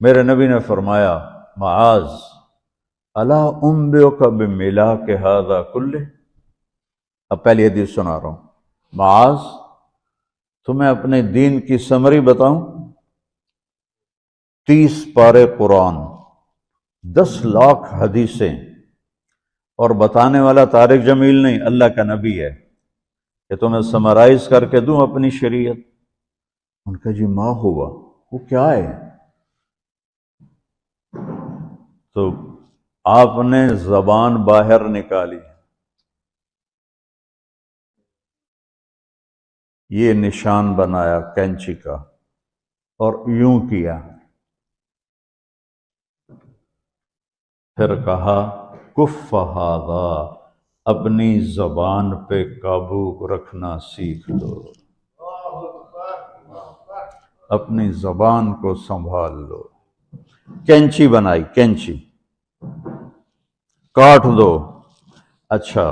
میرے نبی نے فرمایا معاذ الا انبئک بملاک ھذا کلہ، اب پہلی حدیث سنا رہا ہوں، معاذ تمہیں اپنے دین کی سمری بتاؤں؟ 30 پارے قرآن، 10 لاکھ حدیثیں، اور بتانے والا طارق جمیل نہیں، اللہ کا نبی ہے، کہ تمہیں سمرائز کر کے دوں اپنی شریعت۔ ان کا جی ما ہوا، وہ کیا ہے؟ تو آپ نے زبان باہر نکالی، یہ نشان بنایا کینچی کا اور یوں کیا، پھر کہا کف ھذا، اپنی زبان پہ قابو رکھنا سیکھ لو، اپنی زبان کو سنبھال لو۔ کینچی بنائی، کینچی کاٹ دو۔ اچھا،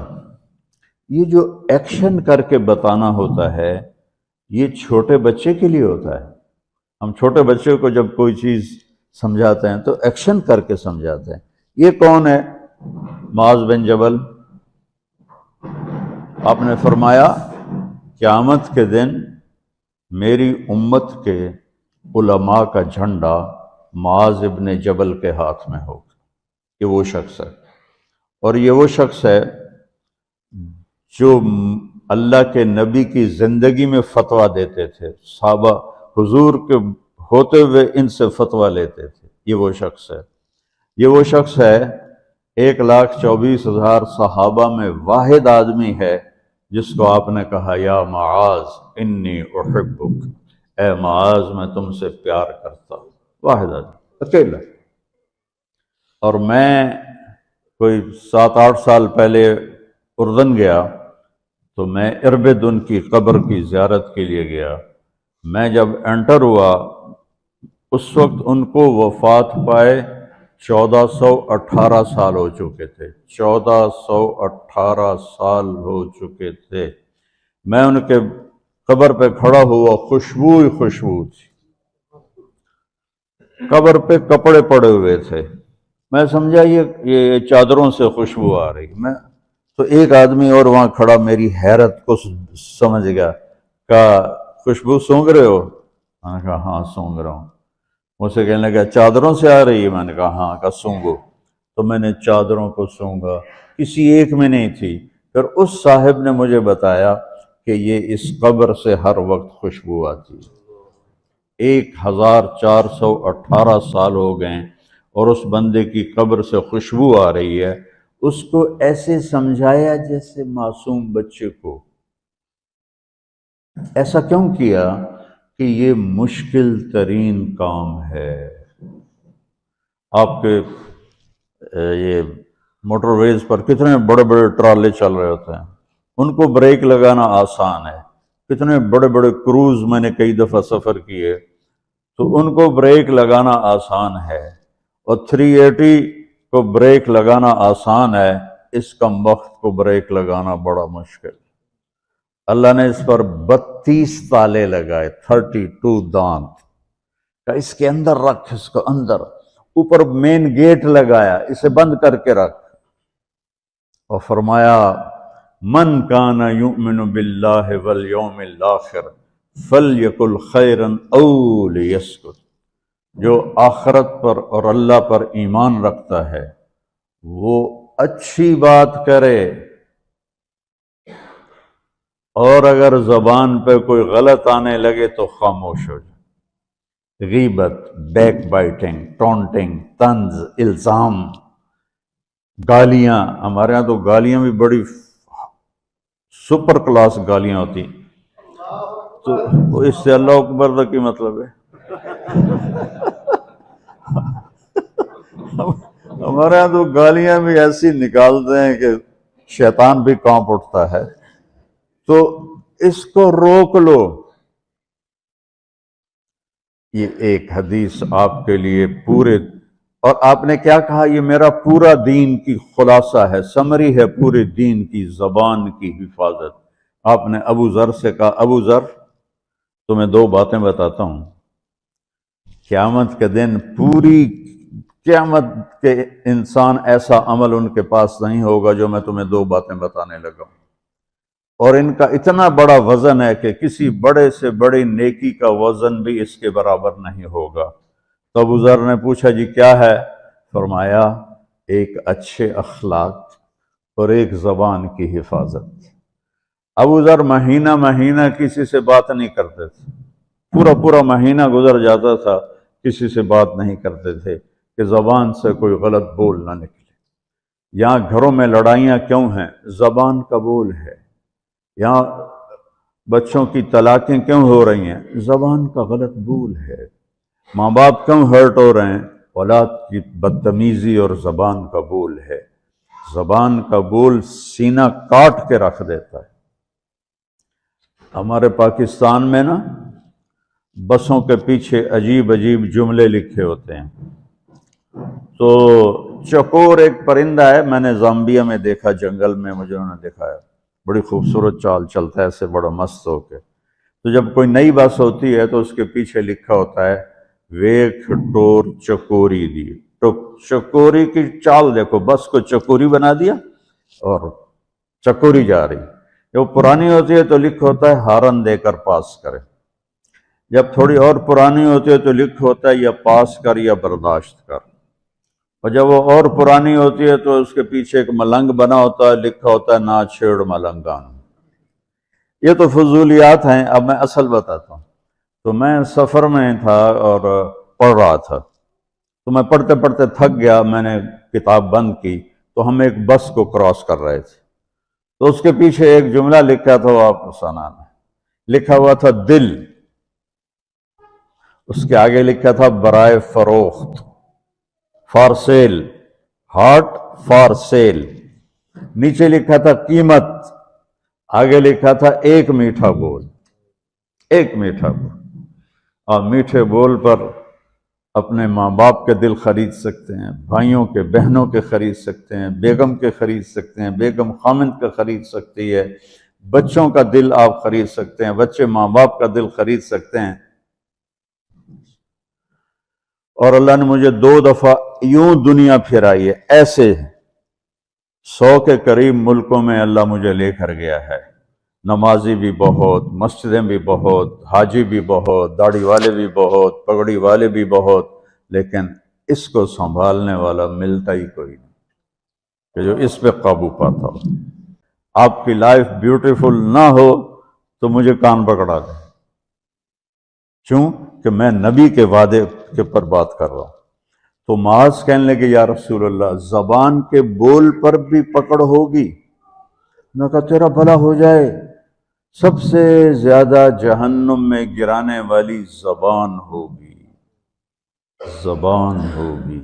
یہ جو ایکشن کر کے بتانا ہوتا ہے یہ چھوٹے بچے کے لیے ہوتا ہے۔ ہم چھوٹے بچے کو جب کوئی چیز سمجھاتے ہیں تو ایکشن کر کے سمجھاتے ہیں۔ یہ کون ہے؟ معاذ بن جبل۔ آپ نے فرمایا قیامت کے دن میری امت کے علماء کا جھنڈا معاذ ابن جبل کے ہاتھ میں ہوگا۔ یہ وہ شخص ہے، اور یہ وہ شخص ہے جو اللہ کے نبی کی زندگی میں فتویٰ دیتے تھے، صحابہ حضور کے ہوتے ہوئے ان سے فتویٰ لیتے تھے۔ یہ وہ شخص ہے، یہ وہ شخص ہے 1,24,000 صحابہ میں واحد آدمی ہے جس کو آپ نے کہا یا معاذ انی احبک، اے معاذ میں تم سے پیار کرتا ہوں۔ واحد آدمی، اکیلا۔ اور میں کوئی 7-8 سال پہلے اردن گیا تو میں اربدن کی قبر کی زیارت کے لیے گیا۔ میں جب انٹر ہوا اس وقت ان کو وفات پائے 1418 سال ہو چکے تھے، 1418 سال ہو چکے تھے۔ میں ان کے قبر پہ کھڑا ہوا، خوشبو ہی خوشبو تھی، قبر پہ کپڑے پڑے ہوئے تھے۔ میں سمجھا یہ چادروں سے خوشبو آ رہی۔ میں تو ایک آدمی اور وہاں کھڑا میری حیرت کو سمجھ گیا، کہا خوشبو سونگ رہے ہو؟ میں نے کہا ہاں سونگ رہا ہوں۔ مجھ سے کہنے لگا چادروں سے آ رہی ہے؟ میں نے کہا ہاں۔ کہا سونگو۔ تو میں نے چادروں کو سونگا، کسی ایک میں نہیں تھی۔ پھر اس صاحب نے مجھے بتایا کہ یہ اس قبر سے ہر وقت خوشبو آتی ہے۔ 1418 سال ہو گئے اور اس بندے کی قبر سے خوشبو آ رہی ہے۔ اس کو ایسے سمجھایا جیسے معصوم بچے کو۔ ایسا کیوں کیا؟ کہ یہ مشکل ترین کام ہے۔ آپ کے یہ موٹر ویز پر کتنے بڑے بڑے ٹرالے چل رہے ہوتے ہیں، ان کو بریک لگانا آسان ہے۔ کتنے بڑے بڑے کروز میں نے کئی دفعہ سفر کیے تو ان کو بریک لگانا آسان ہے، اور 380 کو بریک لگانا آسان ہے، اس کم وقت کو بریک لگانا بڑا مشکل۔ اللہ نے اس پر 32 تالے لگائے، 32 دانت، کہ اس کے اندر رکھ، اس کو اندر، اوپر مین گیٹ لگایا، اسے بند کر کے رکھ، اور فرمایا من کان یؤمن باللہ والیوم الآخر فلیقل خیرا او لیسکت، جو آخرت پر اور اللہ پر ایمان رکھتا ہے وہ اچھی بات کرے، اور اگر زبان پہ کوئی غلط آنے لگے تو خاموش ہو جائے۔ غیبت، بیک بائٹنگ، ٹونٹنگ، طنز، الزام، گالیاں۔ ہمارے ہاں تو گالیاں بھی بڑی سپر کلاس گالیاں ہوتی، تو اس سے اللہ اکبر کا کی مطلب ہے؟ ہمارے ہاں تو گالیاں بھی ایسی نکالتے ہیں کہ شیطان بھی کانپ اٹھتا ہے۔ تو اس کو روک لو۔ یہ ایک حدیث آپ کے لیے پورے، اور آپ نے کیا کہا؟ یہ میرا پورا دین کی خلاصہ ہے، سمری ہے پورے دین کی، زبان کی حفاظت۔ آپ نے ابو ذر سے کہا ابو ذر تمہیں 2 باتیں بتاتا ہوں، قیامت کے دن پوری قیامت کے انسان ایسا عمل ان کے پاس نہیں ہوگا جو میں تمہیں دو باتیں بتانے لگا ہوں، اور ان کا اتنا بڑا وزن ہے کہ کسی بڑے سے بڑی نیکی کا وزن بھی اس کے برابر نہیں ہوگا۔ تو ابو ذر نے پوچھا جی کیا ہے؟ فرمایا ایک اچھے اخلاق اور ایک زبان کی حفاظت۔ ابو ذر مہینہ مہینہ کسی سے بات نہیں کرتے تھے، پورا مہینہ گزر جاتا تھا کسی سے بات نہیں کرتے تھے کہ زبان سے کوئی غلط بول نہ نکلے۔ یہاں گھروں میں لڑائیاں کیوں ہیں؟ زبان کا بول ہے۔ یہاں بچوں کی طلاقیں کیوں ہو رہی ہیں؟ زبان کا غلط بول ہے۔ ماں باپ کیوں ہرٹ ہو رہے ہیں؟ اولاد کی بدتمیزی اور زبان کا بول ہے۔ زبان کا بول سینہ کاٹ کے رکھ دیتا ہے۔ ہمارے پاکستان میں نا بسوں کے پیچھے عجیب عجیب جملے لکھے ہوتے ہیں۔ تو چکور ایک پرندہ ہے، میں نے زامبیا میں دیکھا، جنگل میں مجھے انہوں نے دکھایا، بڑی خوبصورت چال چلتا ہے ایسے بڑا مست ہو کے۔ تو جب کوئی نئی بس ہوتی ہے تو اس کے پیچھے لکھا ہوتا ہے ویکھ ٹور چکوری دی۔ تو چکوری کی چال دیکھو، بس کو چکوری بنا دیا اور چکوری جا رہی۔ جب پرانی ہوتی ہے تو لکھ ہوتا ہے ہارن دے کر پاس کرے، جب تھوڑی اور پرانی ہوتی ہے تو لکھ ہوتا ہے یا پاس کر یا برداشت کر، اور جب وہ اور پرانی ہوتی ہے تو اس کے پیچھے ایک ملنگ بنا ہوتا ہے، لکھا ہوتا ہے نا چھیڑ ملنگان۔ یہ تو فضولیات ہیں، اب میں اصل بتاتا ہوں۔ تو میں سفر میں تھا اور پڑھ رہا تھا، تو میں پڑھتے پڑھتے تھک گیا، میں نے کتاب بند کی، تو ہم ایک بس کو کراس کر رہے تھے، تو اس کے پیچھے ایک جملہ لکھا تھا، وہ آپ کو سنانا ہے۔ لکھا ہوا تھا دل، اس کے آگے لکھا تھا برائے فروخت، for sale, heart for sale. نیچے لکھا تھا قیمت، آگے لکھا تھا ایک میٹھا بول، ایک میٹھا بول۔ اور میٹھے بول پر اپنے ماں باپ کے دل خرید سکتے ہیں، بھائیوں کے بہنوں کے خرید سکتے ہیں، بیگم کے خرید سکتے ہیں، بیگم خامند کا خرید سکتی ہے، بچوں کا دل آپ خرید سکتے ہیں، بچے ماں باپ کا دل خرید سکتے ہیں۔ اور اللہ نے مجھے 2 دفعہ یوں دنیا پھرائی ہے، ایسے 100 کے قریب ملکوں میں اللہ مجھے لے کر گیا ہے۔ نمازی بھی بہت، مسجدیں بھی بہت، حاجی بھی بہت، داڑھی والے بھی بہت، پگڑی والے بھی بہت، لیکن اس کو سنبھالنے والا ملتا ہی کوئی نہیں کہ جو اس پہ قابو پاتا ہو۔ آپ کی لائف بیوٹیفل نہ ہو تو مجھے کان پکڑا دیں، کیوں کہ میں نبی کے وعدے کے پر بات کر رہا ہوں۔ تو معاذ کہنے لگے یا رسول اللہ زبان کے بول پر بھی پکڑ ہوگی؟ میں کہا تیرا بھلا ہو جائے، سب سے زیادہ جہنم میں گرانے والی زبان ہوگی، زبان ہوگی۔